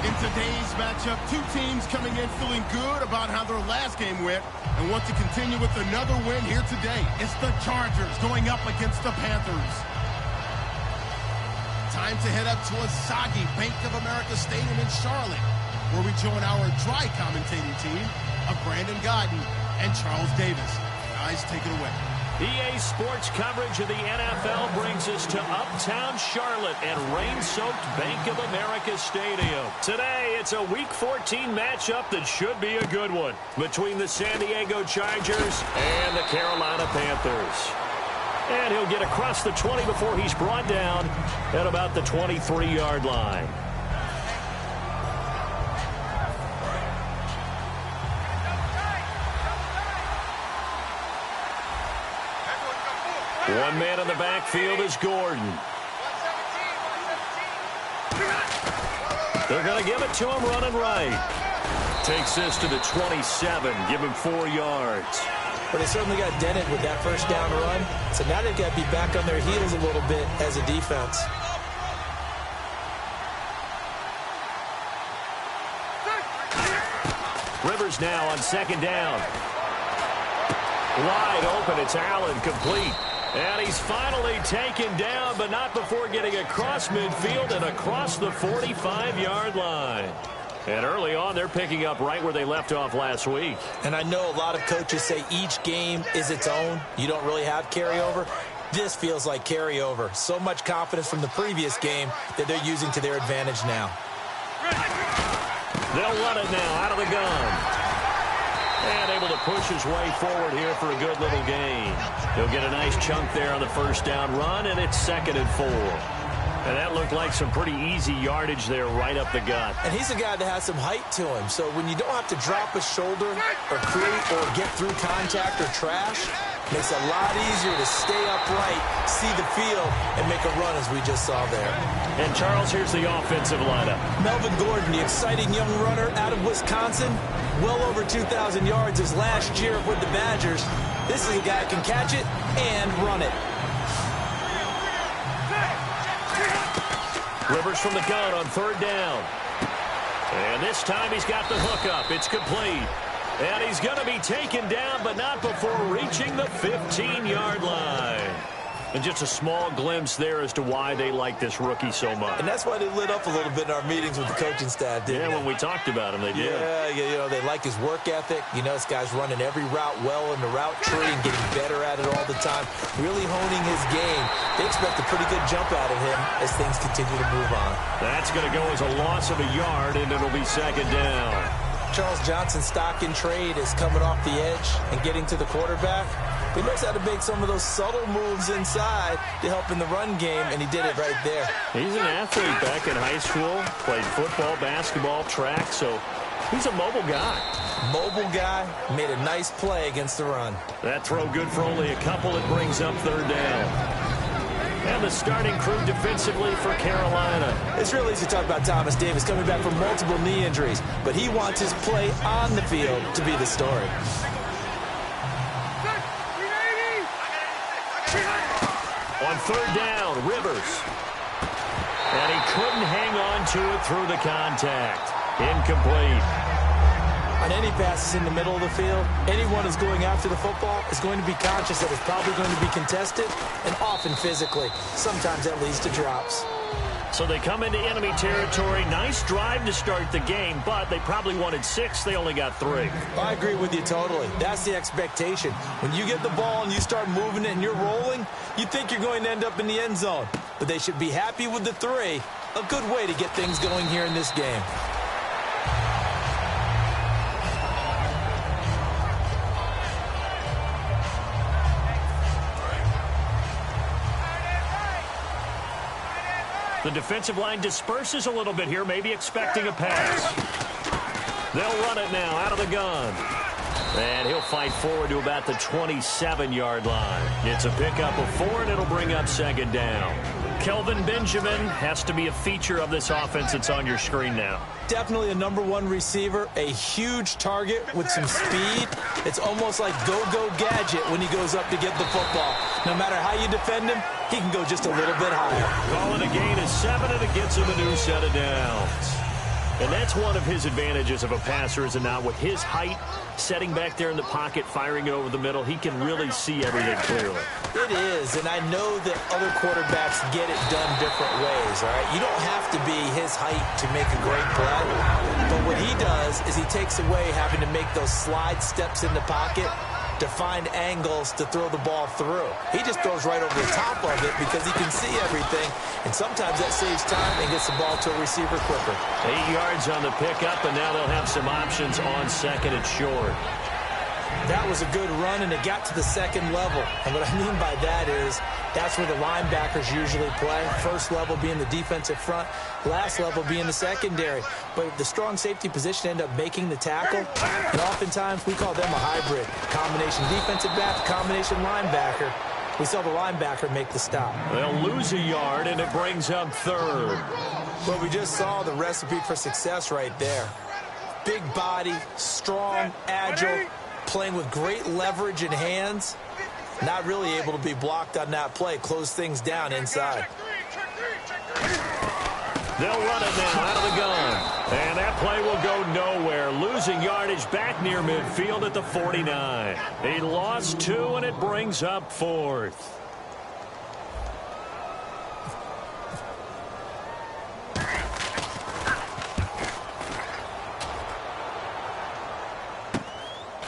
In today's matchup, two teams coming in feeling good about how their last game went and want to continue with another win here today. It's the Chargers going up against the Panthers. Time to head up to a soggy Bank of America Stadium in Charlotte, where we join our dry commentating team of Brandon Godden and Charles Davis. Guys, take it away. EA Sports coverage of the NFL brings us to uptown Charlotte and rain-soaked Bank of America Stadium. Today, it's a Week 14 matchup that should be a good one between the San Diego Chargers and the Carolina Panthers. And he'll get across the 20 before he's brought down at about the 23-yard line. One man in the backfield is Gordon. They're going to give it to him running right. Takes this to the 27, give him 4 yards. But they certainly got dented with that first down run. So now they've got to be back on their heels a little bit as a defense. Rivers now on second down. Wide open, it's Allen, complete. And he's finally taken down, but not before getting across midfield and across the 45-yard line. And early on, they're picking up right where they left off last week. And I know a lot of coaches say each game is its own. You don't really have carryover. This feels like carryover. So much confidence from the previous game that they're using to their advantage now. They'll run it now out of the gun. And able to push his way forward here for a good little gain. He'll get a nice chunk there on the first down run, and it's 2nd and 4. And that looked like some pretty easy yardage there right up the gut. And he's a guy that has some height to him. So when you don't have to drop a shoulder or create or get through contact or trash, makes it a lot easier to stay upright, see the field, and make a run as we just saw there. And Charles, here's the offensive lineup. Melvin Gordon, the exciting young runner out of Wisconsin. Well over 2,000 yards his last year with the Badgers. This is a guy who can catch it and run it. Rivers from the gun on 3rd down. And this time he's got the hook up. It's complete. And he's going to be taken down, but not before reaching the 15-yard line. And just a small glimpse there as to why they like this rookie so much. And that's why they lit up a little bit in our meetings with the coaching staff, didn't they? Yeah, when we talked about him, they did. Yeah, you know, they like his work ethic. You know, this guy's running every route well in the route tree and getting better at it all the time, really honing his game. They expect a pretty good jump out of him as things continue to move on. That's going to go as a loss of a yard, and it'll be 2nd down. Charles Johnson's stock in trade is coming off the edge and getting to the quarterback. He knows how to make some of those subtle moves inside to help in the run game, and he did it right there. He's an athlete back in high school, played football, basketball, track, so he's a mobile guy. Mobile guy, made a nice play against the run. That throw good for only a couple. It brings up 3rd down. And the starting crew defensively for Carolina. It's real easy to talk about Thomas Davis coming back from multiple knee injuries, but he wants his play on the field to be the story. On 3rd down, Rivers. And he couldn't hang on to it through the contact. Incomplete. On any passes in the middle of the field, anyone who's going after the football is going to be conscious that it's probably going to be contested, and often physically. Sometimes that leads to drops. So they come into enemy territory. Nice drive to start the game, but they probably wanted 6. They only got 3. I agree with you totally. That's the expectation. When you get the ball and you start moving it and you're rolling, you think you're going to end up in the end zone. But they should be happy with the 3. A good way to get things going here in this game. The defensive line disperses a little bit here, maybe expecting a pass. They'll run it now out of the gun. And he'll fight forward to about the 27-yard line. It's a pickup of 4, and it'll bring up 2nd down. Kelvin Benjamin has to be a feature of this offense that's on your screen now. Definitely a #1 receiver, a huge target with some speed. It's almost like go-go gadget when he goes up to get the football. No matter how you defend him, he can go just a little bit higher. Calling a gain of 7, and it gets him a new set of downs. And that's one of his advantages of a passer, is it not? With his height, setting back there in the pocket, firing it over the middle, he can really see everything clearly. It is, and I know that other quarterbacks get it done different ways, all right? You don't have to be his height to make a great play, but what he does is he takes away having to make those slide steps in the pocket to find angles to throw the ball through. He just throws right over the top of it because he can see everything, and sometimes that saves time and gets the ball to a receiver quicker. 8 yards on the pickup, and now they'll have some options on second and short. That was a good run, and it got to the second level. And what I mean by that is that's where the linebackers usually play. First level being the defensive front, last level being the secondary. But the strong safety position ended up making the tackle, and oftentimes we call them a hybrid. Combination defensive back, combination linebacker. We saw the linebacker make the stop. They'll lose a yard, and it brings up third. Well, we just saw the recipe for success right there. Big body, strong, agile, playing with great leverage in hands. Not really able to be blocked on that play. Close things down inside. They'll run it now out of the gun. And that play will go nowhere. Losing yardage back near midfield at the 49. He lost 2, and it brings up fourth.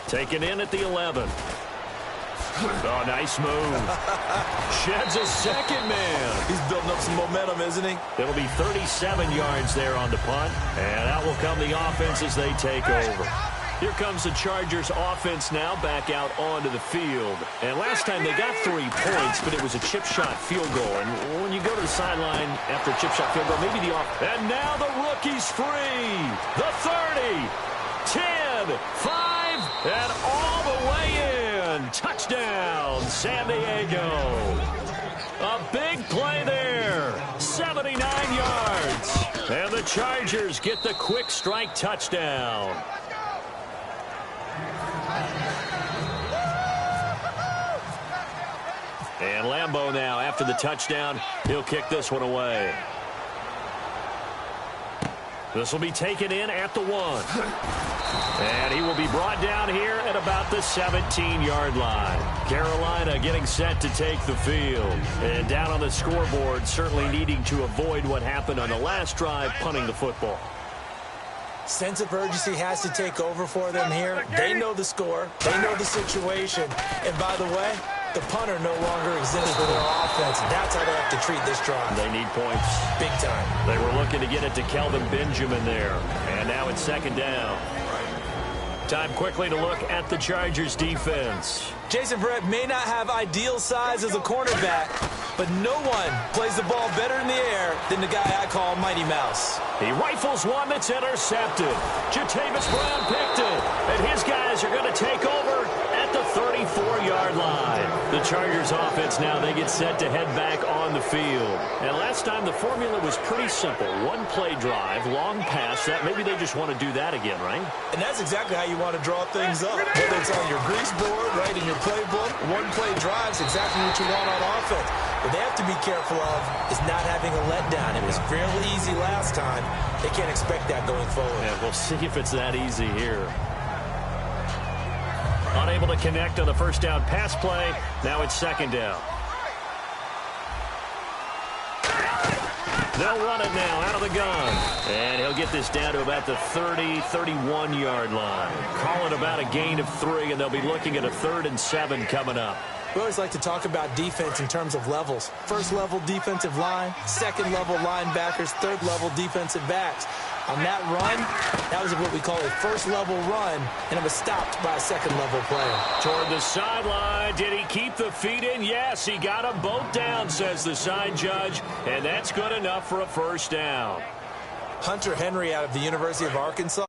Taken in at the 11. Oh, nice move. Sheds a second man. He's building up some momentum, isn't he? It'll be 37 yards there on the punt. And out will come the offense as they take over. Here comes the Chargers offense now back out onto the field. And last time they got 3 points, but it was a chip shot field goal. And when you go to the sideline after a chip shot field goal, maybe the off. And now the rookie's free. The 30, 10, 5, and all the way in. Touchdown, San Diego. A big play there. 79 yards. And the Chargers get the quick strike touchdown. And Lambeau now, after the touchdown, he'll kick this one away. This will be taken in at the 1. And he will be brought down here at about the 17-yard line. Carolina getting set to take the field. And down on the scoreboard, certainly needing to avoid what happened on the last drive, punting the football. Sense of urgency has to take over for them here. They know the score. They know the situation. And by the way, the punter no longer exists for their offense. That's how they have to treat this drive. They need points. Big time. They were looking to get it to Kelvin Benjamin there. And now it's second down. Time quickly to look at the Chargers defense. Jason Verrett may not have ideal size as a cornerback, but no one plays the ball better in the air than the guy I call Mighty Mouse. He rifles one that's intercepted. Jatavis Brown picked it. And his guys are going to take over at the 34-yard line. The Chargers offense now, they get set to head back on the field. And last time the formula was pretty simple. One play drive, long pass. That maybe they just want to do that again, right? And that's exactly how you want to draw things up. Whether it's on your grease board, right, in your playbook, one play drive's exactly what you want on offense. What they have to be careful of is not having a letdown. It was fairly easy last time. They can't expect that going forward. Yeah, we'll see if it's that easy here. Unable to connect on the first down pass play. Now it's second down. They'll run it now out of the gun. And he'll get this down to about the 30, 31-yard line. Calling about a gain of 3, and they'll be looking at a 3rd and 7 coming up. We always like to talk about defense in terms of levels. First level defensive line, second level linebackers, third level defensive backs. On that run, that was what we call a first level run, and it was stopped by a second level player. Toward the sideline, did he keep the feet in? Yes, he got them both down, says the side judge, and that's good enough for a first down. Hunter Henry out of the University of Arkansas.